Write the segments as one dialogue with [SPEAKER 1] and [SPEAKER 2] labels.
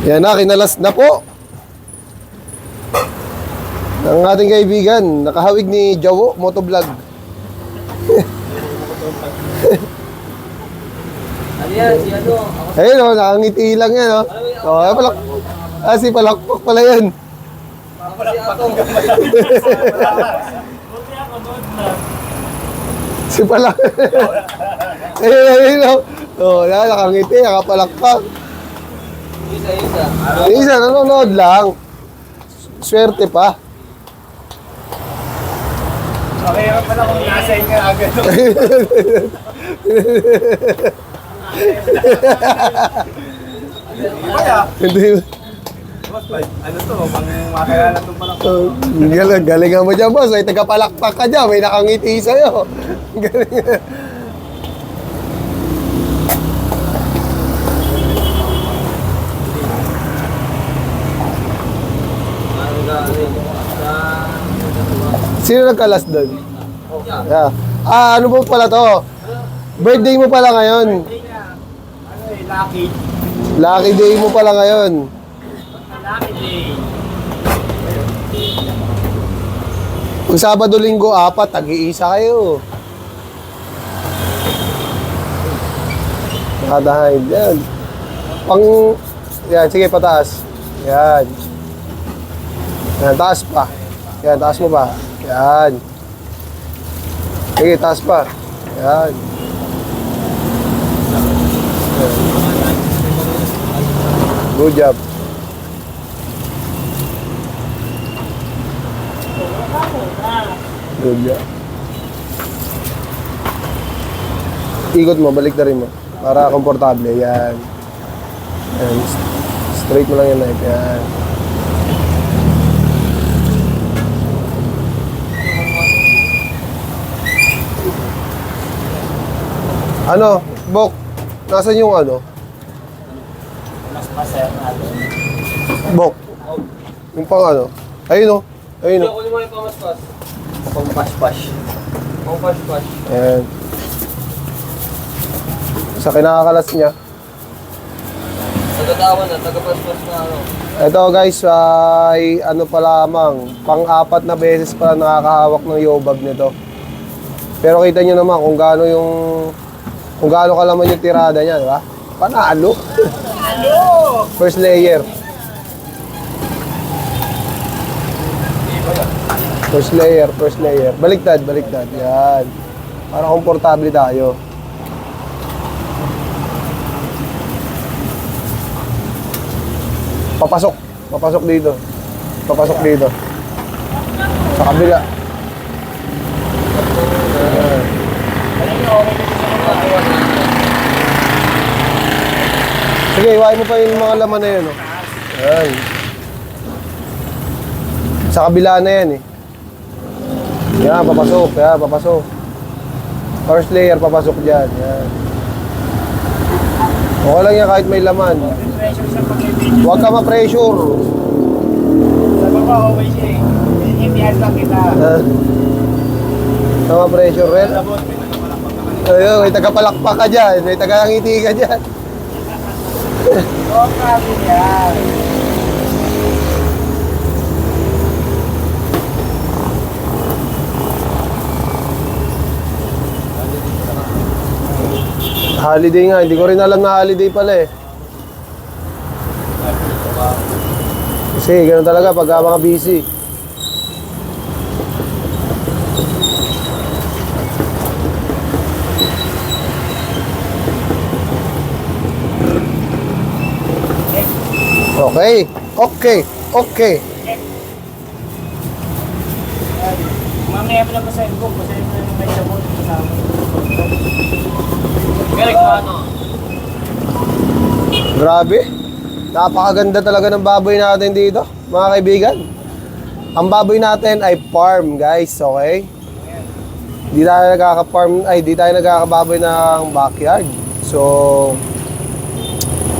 [SPEAKER 1] Yan na, kinalas na po. Ang ating kaibigan, nakahawig ni Jawo Motovlog.
[SPEAKER 2] Ano yan? Si ano? Ako
[SPEAKER 1] Ayun o, nakangiti lang yan o. Si Palakpak pala yan.
[SPEAKER 2] si Ato.
[SPEAKER 1] Si Palak. Ayun o. O, nakangiti, nakapalakpak.
[SPEAKER 2] Isa.
[SPEAKER 1] Isa, nanonood lang. Swerte pa.
[SPEAKER 3] Okay, pala kung nasa ka agad.
[SPEAKER 1] Hindi.
[SPEAKER 3] Ano to? Pang makakilala to pala.
[SPEAKER 1] Galingan mo dyan, boss. May tagapalakpak ka dyan. May nakangiti sa'yo. Galing. Sino nagkalas doon? Yeah. Ano po pala to? Birthday mo pala ngayon.
[SPEAKER 3] Ano eh, lucky.
[SPEAKER 1] Lucky day mo pala ngayon.
[SPEAKER 3] Lucky day.
[SPEAKER 1] Kung Sabado, Linggo, 4, tag-iisa kayo. Nakadahin. Yan. Yan, sige, pataas. Yan. Yan, taas pa. Yan, taas mo pa. Yan. Sige, taas pa. Yan. Good job. Good job. Ikot mo, balik na rin mo. Para komportable. Yan. Yan. Straight mo lang yan, Mike. Yan. Ano? Bok, nasan yung ano?
[SPEAKER 3] Mas masaya natin.
[SPEAKER 1] Bok. Yung pang ano? Ayun o. Ayun o.
[SPEAKER 2] Kunin mo yung pamaspas.
[SPEAKER 3] Pang pash-pash.
[SPEAKER 2] Pamaspas.
[SPEAKER 1] Ayan. Sa kinakakalas niya.
[SPEAKER 2] Tagatawan na, tagapaspas na ano.
[SPEAKER 1] Ito guys, ay ano pa lamang, pang-4 na beses pa lang nakakahawak ng yobag nito. Pero kita nyo naman kung gaano kalaman yung tirada niya, di ba? Panalo. First layer. First layer. Baliktad. Yan. Para komportable tayo. Papasok dito. Sa kabila. Sige, iwain mo pa yung mga laman na yun. Oh. Ayan. Sa kabila na yan eh. Yan, papasok. First layer, papasok dyan. Yan. Okay lang yan kahit may laman.
[SPEAKER 3] Pressure sa pag-ibig.
[SPEAKER 1] Huwag ka ma-pressure.
[SPEAKER 3] Sa baba, okay siya eh. Intindihan lang kita.
[SPEAKER 1] Huwag ka ma-pressure rin.
[SPEAKER 3] Labot, may nagpalakpak ka kanina.
[SPEAKER 1] Ayun, may tagapalakpak ka dyan. May tagangiti ka dyan.
[SPEAKER 3] Oo, grabe yan.
[SPEAKER 1] Holiday nga, hindi ko rin alam na holiday pala eh. Kasi ganoon talaga pag mga busy. Okay.
[SPEAKER 3] Mamaya pa lang pa sa inbox. Kasi may sabot kasama.
[SPEAKER 2] Galing ano?
[SPEAKER 1] Grabe. Napakaganda talaga ng baboy natin dito, mga kaibigan. Ang baboy natin ay farm, guys, okay? Di tayo nagkakababoy ng backyard. So,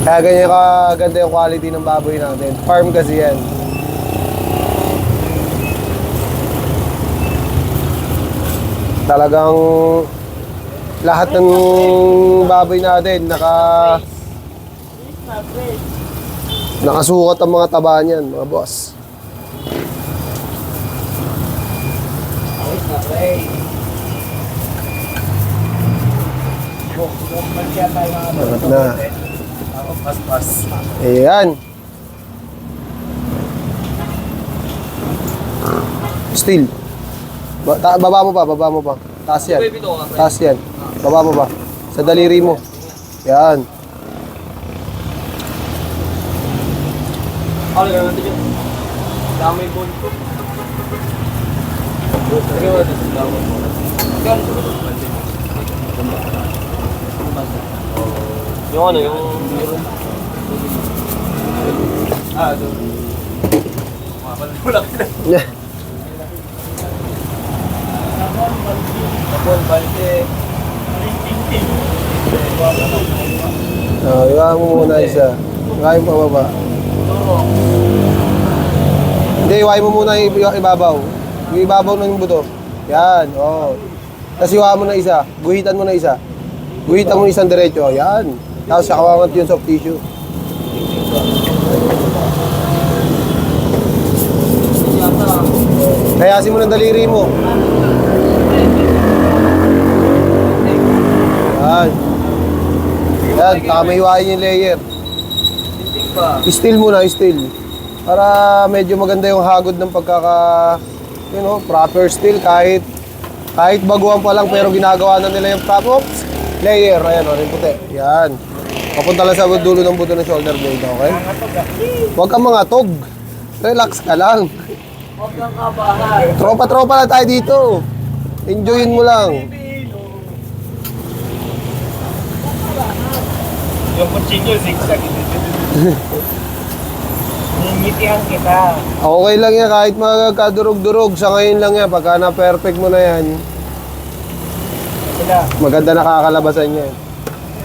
[SPEAKER 1] kaya ganyan kaganda yung quality ng baboy natin. Farm kasi yan. Talagang lahat ng baboy natin Nakasukat ang mga taba niyan, mga boss. Sarap na.
[SPEAKER 3] Pas-pas.
[SPEAKER 1] Ayan. Still. Baba mo pa, baba mo pa. Taas yan.
[SPEAKER 2] Baby to ka.
[SPEAKER 1] Taas yan. Baba mo pa. Sa daliri mo. Yan.
[SPEAKER 2] Ako lang natin yun. Dami yung bone ko. Sige mo natin sa dami mo. Yung ano, yung... doon. Wala ka na. Tapon, balde.
[SPEAKER 1] Iwain mo muna isa. Iwain pa baba. Hindi, iwain mo muna yung ibabaw. Yung ibabaw ng buto. Yan, oo. Tapos iwain mo na isa. Guhitan mo na isa. Guhitan mo isang diretso. Yan. Tapos sakawangat yung soft tissue. Kayasin mo ng daliri mo. Yan. Yan, tama hiwain yung layer.
[SPEAKER 2] Tinting pa.
[SPEAKER 1] Still muna, still. Para medyo maganda yung hagod ng proper still kahit baguhan pa lang pero ginagawa na nila yung proper layer. Ayan, yung puti. Yan. Papunta lang sa dulo ng buto ng shoulder blade, okay? Huwag kang mangatog. Relax ka lang.
[SPEAKER 3] Huwag kang kabahan.
[SPEAKER 1] Tropa-tropa lang tayo dito. Enjoyin mo lang.
[SPEAKER 3] Yung kutsilyo, zigzag. Ningitihan kita.
[SPEAKER 1] Okay lang yan kahit magkadurog-durog. Sa ngayon lang yan. Pagka na-perfect mo na yan,
[SPEAKER 3] Sila.
[SPEAKER 1] maganda nakakalabasan yan.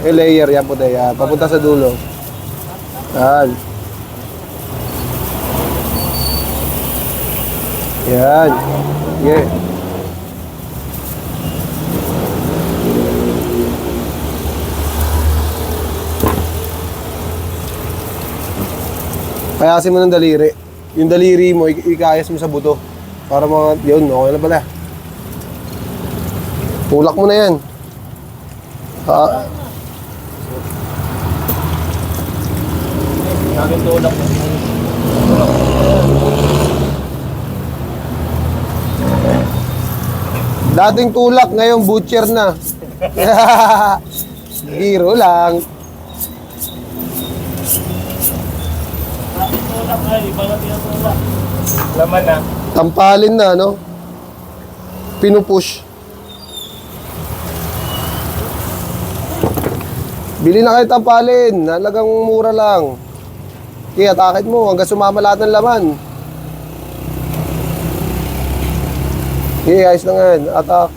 [SPEAKER 1] Yung layer yan puti. Yan. Papunta sa dulo. Yan. Yan. Yeah. Kayasin mo ng daliri. Yung daliri mo, ikayas mo sa buto. Para mga, yun, okay na pala. Tulak mo na yan.
[SPEAKER 3] Namin tulak na.
[SPEAKER 1] Dating tulak, ngayon butcher na. Biro lang.
[SPEAKER 3] Namin tulak na, iba na tinutulak. Laman na.
[SPEAKER 1] Tampalin na, no? Pinupush. Bili na kayo tampalin. Halagang mura lang. Kaya atakit mo hanggang sumama lahat ng laman. Ayos na nga yan. Atak.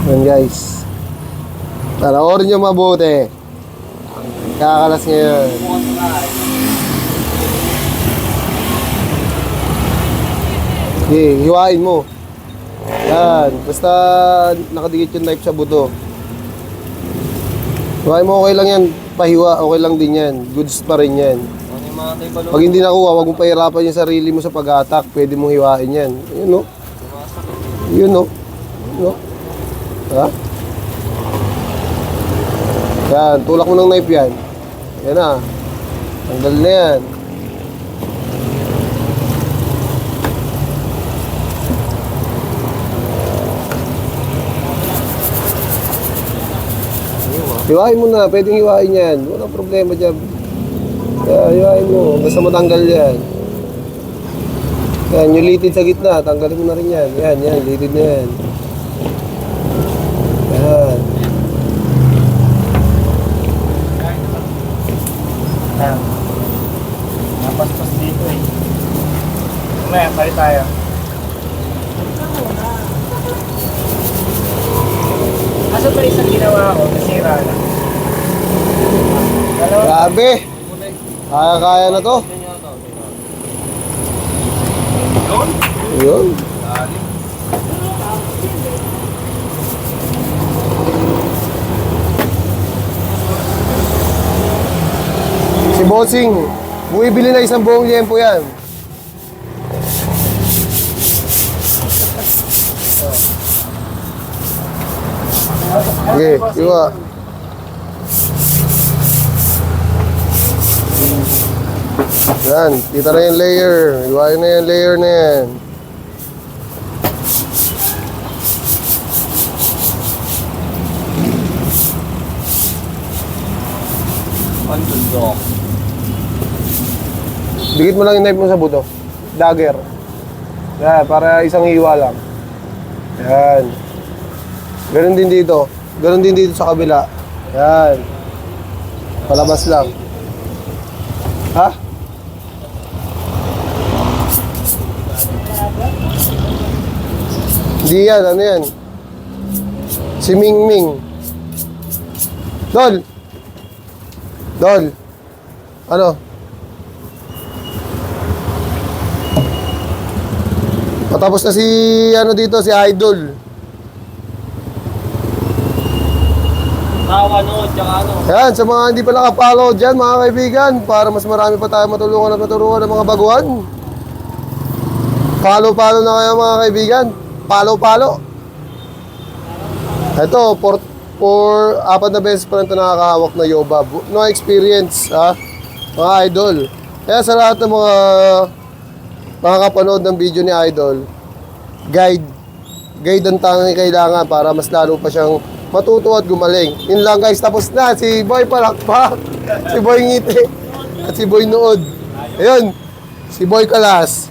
[SPEAKER 1] Yan guys. Panoorin nyo mabuti. Kakalas ngayon. Okay, hiwain mo. Yan. Basta nakadikit yung knife sa buto. Hiwain mo, okay lang yan. Pahiwa, okay lang din yan. Goods pa rin yan.
[SPEAKER 2] Ano yung mga tayo balon?
[SPEAKER 1] Pag hindi nakuha, huwag mong pahirapan yung sarili mo sa pag-attack. Pwede mong hiwain yan. Yun, no? Yun, no? No? Ha? Yan, tulak mo ng knife yan. Yan na. Tanggal na yan. Hiwain mo na, pwedeng hiwain yan. Walang problema dyan. Kaya hiwain mo, basta matanggal yan. Yan, yung litid sa gitna, tanggalin mo na rin yan. Yan, litid na yan. Yan.
[SPEAKER 3] Napaspas dito eh. Mamaya, palit tayo. Asa pa isang ginawa ko, nasira na.
[SPEAKER 1] Grabe. Kaya-kaya na to. Yun. Si Bossing, bumibili na isang buong liempo yan. Okay, iwa. Yan, kita na yung layer. Iwain na yung layer na yan.
[SPEAKER 2] Pandundok.
[SPEAKER 1] Dikit mo lang yung knife mo sa buto. Dagger. Yan, para isang hiwa lang. Yan. Ganun din dito. Ganun din dito sa kabila. Yan. Palabas lang. Ha? Hindi yan. Ano yan? Si Ming Ming. Dol! Dol! Ano? Patapos na si ano dito, si Idol.
[SPEAKER 2] Nakakanood, tsaka ano.
[SPEAKER 1] Yan, sa mga hindi pa nakapollow dyan, mga kaibigan, para mas marami pa tayo matulungan at maturuan ng mga baguhan. Follow na kayo mga kaibigan. Follow. Ito, for 4 na beses pa rin ito nakakahawak na Yobab. No experience, ha? Mga idol. Kaya sa lahat ng mga makakapanood ng video ni Idol, guide ang tanging kailangan para mas lalo pa siyang matuto at gumaling. Yun lang guys, tapos na. Si Boy Palakpak, si Boy Ngiti, at si Boy Nood. Ayun, si Boy Kalas.